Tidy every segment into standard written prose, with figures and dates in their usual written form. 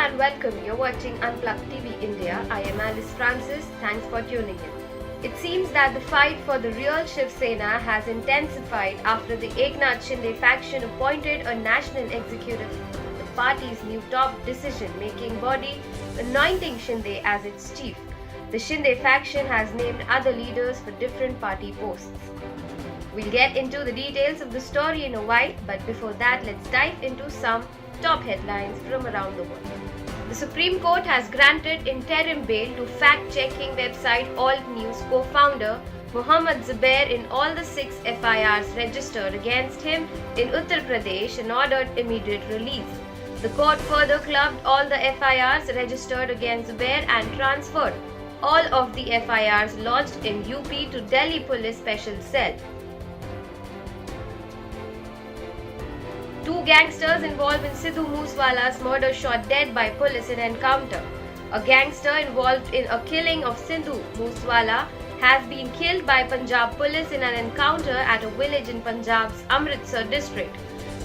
and welcome. You're watching Unplugged TV India. I am Alice Francis. Thanks for tuning in. It seems that the fight for the real Shiv Sena has intensified after the Eknath Shinde faction appointed a national executive, the party's new top decision-making body, anointing Shinde as its chief. The Shinde faction has named other leaders for different party posts. We'll get into the details of the story in a while, but before that, let's dive into some top headlines from around the world. The Supreme Court has granted interim bail to fact-checking website Alt News co-founder Mohammad Zubair in all the 6 FIRs registered against him in Uttar Pradesh and ordered immediate release. The court further clubbed all the FIRs registered against Zubair and transferred all of the FIRs lodged in UP to Delhi Police Special Cell. 2 gangsters involved in Sidhu Moosewala's murder shot dead by police in encounter. A gangster involved in a killing of Sidhu Moosewala has been killed by Punjab police in an encounter at a village in Punjab's Amritsar district.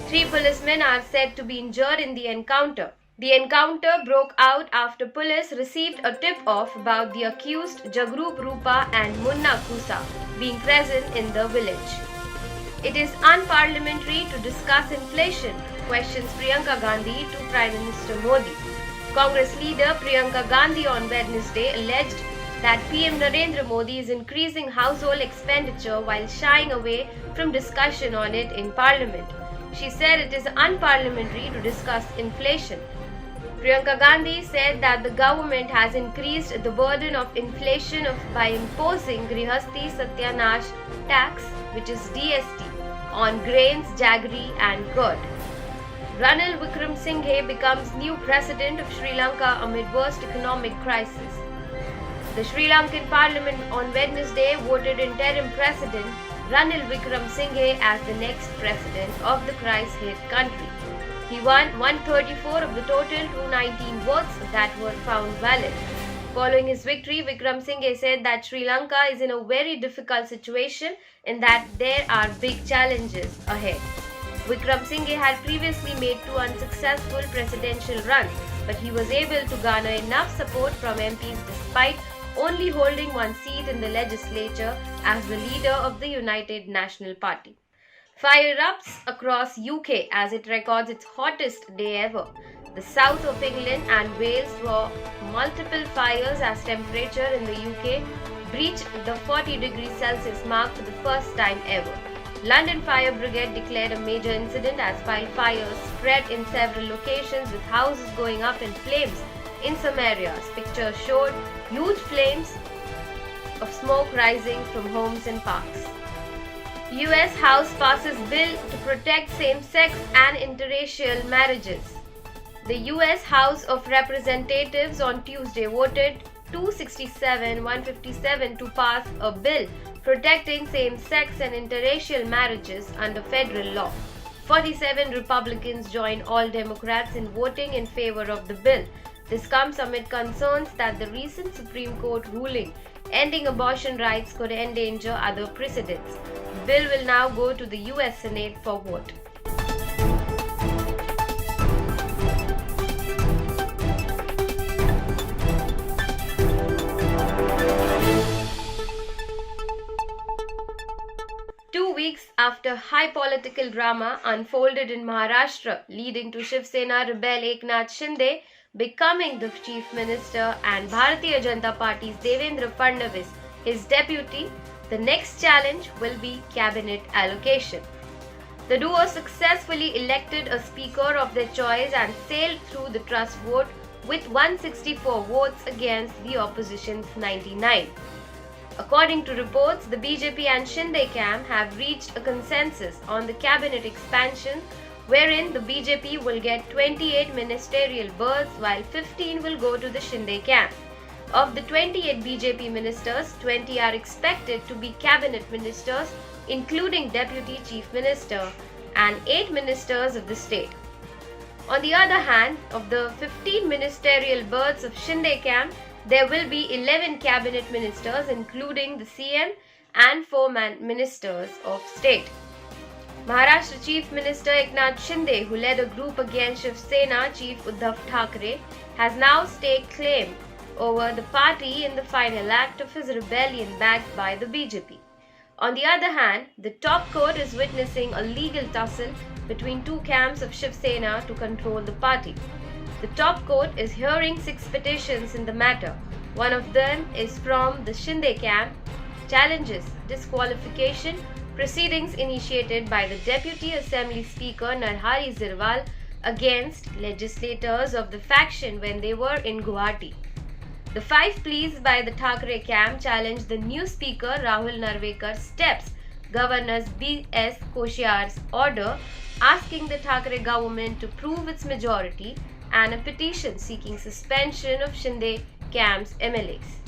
3 policemen are said to be injured in the encounter. The encounter broke out after police received a tip-off about the accused Jagrup Rupa and Munna Kusa being present in the village. It is unparliamentary to discuss inflation, questions Priyanka Gandhi to Prime Minister Modi. Congress leader Priyanka Gandhi on Wednesday alleged that PM Narendra Modi is increasing household expenditure while shying away from discussion on it in Parliament. She said it is unparliamentary to discuss inflation. Priyanka Gandhi said that the government has increased the burden of inflation by imposing Grihastha Satyanash tax, which is DST, on grains, jaggery and curd. Ranil Wickremesinghe becomes new president of Sri Lanka amid worst economic crisis. The Sri Lankan parliament on Wednesday voted interim president Ranil Wickremesinghe as the next president of the crisis-hit country. He won 134 of the total 219 votes that were found valid. Following his victory, Wickremesinghe said that Sri Lanka is in a very difficult situation and that there are big challenges ahead. Wickremesinghe had previously made 2 unsuccessful presidential runs, but he was able to garner enough support from MPs despite only holding 1 seat in the legislature as the leader of the United National Party. Fire erupts across UK as it records its hottest day ever. The south of England and Wales saw multiple fires as temperature in the UK breached the 40 degrees Celsius mark for the first time ever. London Fire Brigade declared a major incident as wildfires spread in several locations with houses going up in flames in some areas. Pictures showed huge flames of smoke rising from homes and parks. US House passes bill to protect same-sex and interracial marriages. The US House of Representatives on Tuesday voted 267-157 to pass a bill protecting same-sex and interracial marriages under federal law. 47 Republicans joined all Democrats in voting in favor of the bill. This comes amid concerns that the recent Supreme Court ruling ending abortion rights could endanger other precedents. The bill will now go to the US Senate for vote. Weeks after high political drama unfolded in Maharashtra, leading to Shiv Sena rebel Eknath Shinde becoming the chief minister and Bharatiya Janata Party's Devendra Fadnavis his deputy, the next challenge will be cabinet allocation. The duo successfully elected a speaker of their choice and sailed through the trust vote with 164 votes against the opposition's 99. According to reports, the BJP and Shinde camp have reached a consensus on the cabinet expansion wherein the BJP will get 28 ministerial berths while 15 will go to the Shinde camp. Of the 28 BJP ministers, 20 are expected to be cabinet ministers including deputy chief minister and 8 ministers of the state. On the other hand, of the 15 ministerial berths of Shinde camp, there will be 11 cabinet ministers including the CM and 4 ministers of state. Maharashtra Chief Minister Eknath Shinde, who led a group against Shiv Sena Chief Uddhav Thackeray, has now staked claim over the party in the final act of his rebellion backed by the BJP. On the other hand, the top court is witnessing a legal tussle between two camps of Shiv Sena to control the party. The top court is hearing 6 petitions in the matter. One of them is from the Shinde camp, challenges disqualification proceedings initiated by the Deputy Assembly Speaker Narhari Zirwal against legislators of the faction when they were in Guwahati. The 5 pleas by the Thackeray camp challenge the new Speaker Rahul Narvekar's steps, Governor B.S. Koshyar's order asking the Thackeray government to prove its majority, and a petition seeking suspension of Shinde camp's MLAs.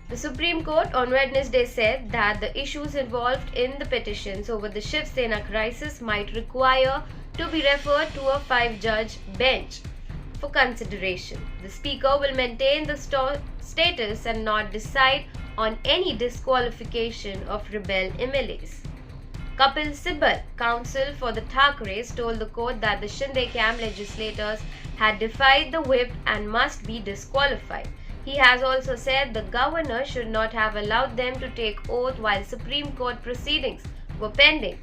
The Supreme Court on Wednesday said that the issues involved in the petitions over the Shiv Sena crisis might require to be referred to a 5-judge bench for consideration. The Speaker will maintain the status and not decide on any disqualification of rebel MLAs. Kapil Sibal, counsel for the Thackerays, told the court that the Shinde camp legislators had defied the whip and must be disqualified. He has also said the governor should not have allowed them to take oath while Supreme Court proceedings were pending.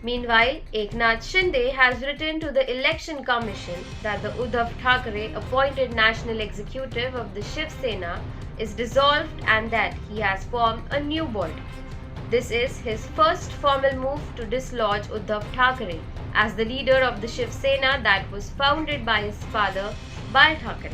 Meanwhile, Eknath Shinde has written to the Election Commission that the Uddhav Thackeray appointed National Executive of the Shiv Sena is dissolved and that he has formed a new board. This is his first formal move to dislodge Uddhav Thackeray as the leader of the Shiv Sena that was founded by his father, Bal Thackeray.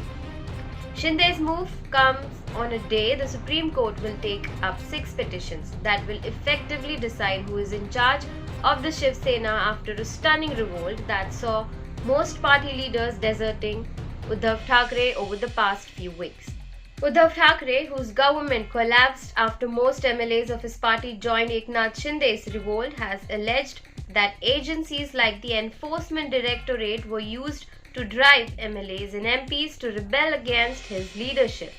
Shinde's move comes on a day the Supreme Court will take up 6 petitions that will effectively decide who is in charge of the Shiv Sena after a stunning revolt that saw most party leaders deserting Uddhav Thackeray over the past few weeks. Uddhav Thackeray, whose government collapsed after most MLAs of his party joined Eknath Shinde's revolt, has alleged that agencies like the Enforcement Directorate were used to drive MLAs and MPs to rebel against his leadership.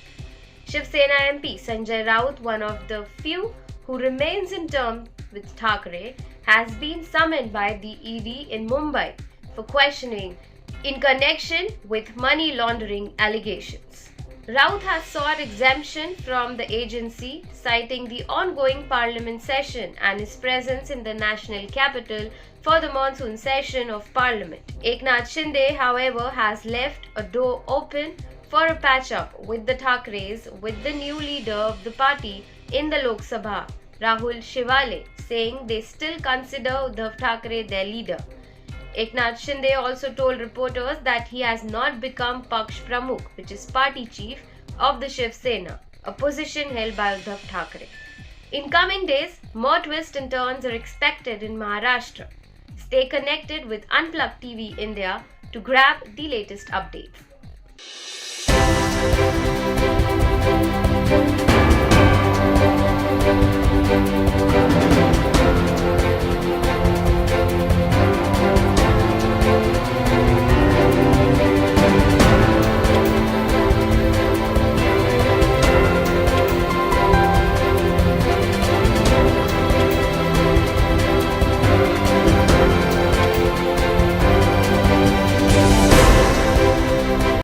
Shiv Sena MP Sanjay Raut, one of the few who remains in term with Thackeray, has been summoned by the ED in Mumbai for questioning in connection with money laundering allegations. Raut has sought exemption from the agency, citing the ongoing parliament session and his presence in the national capital for the monsoon session of parliament. Eknath Shinde, however, has left a door open for a patch-up with the Thackerays with the new leader of the party in the Lok Sabha, Rahul Shivale, saying they still consider Uddhav Thackeray their leader. Eknath Shinde also told reporters that he has not become Paksh Pramukh, which is party chief of the Shiv Sena, a position held by Uddhav Thackeray. In coming days, more twists and turns are expected in Maharashtra. Stay connected with Unplugged TV India to grab the latest updates.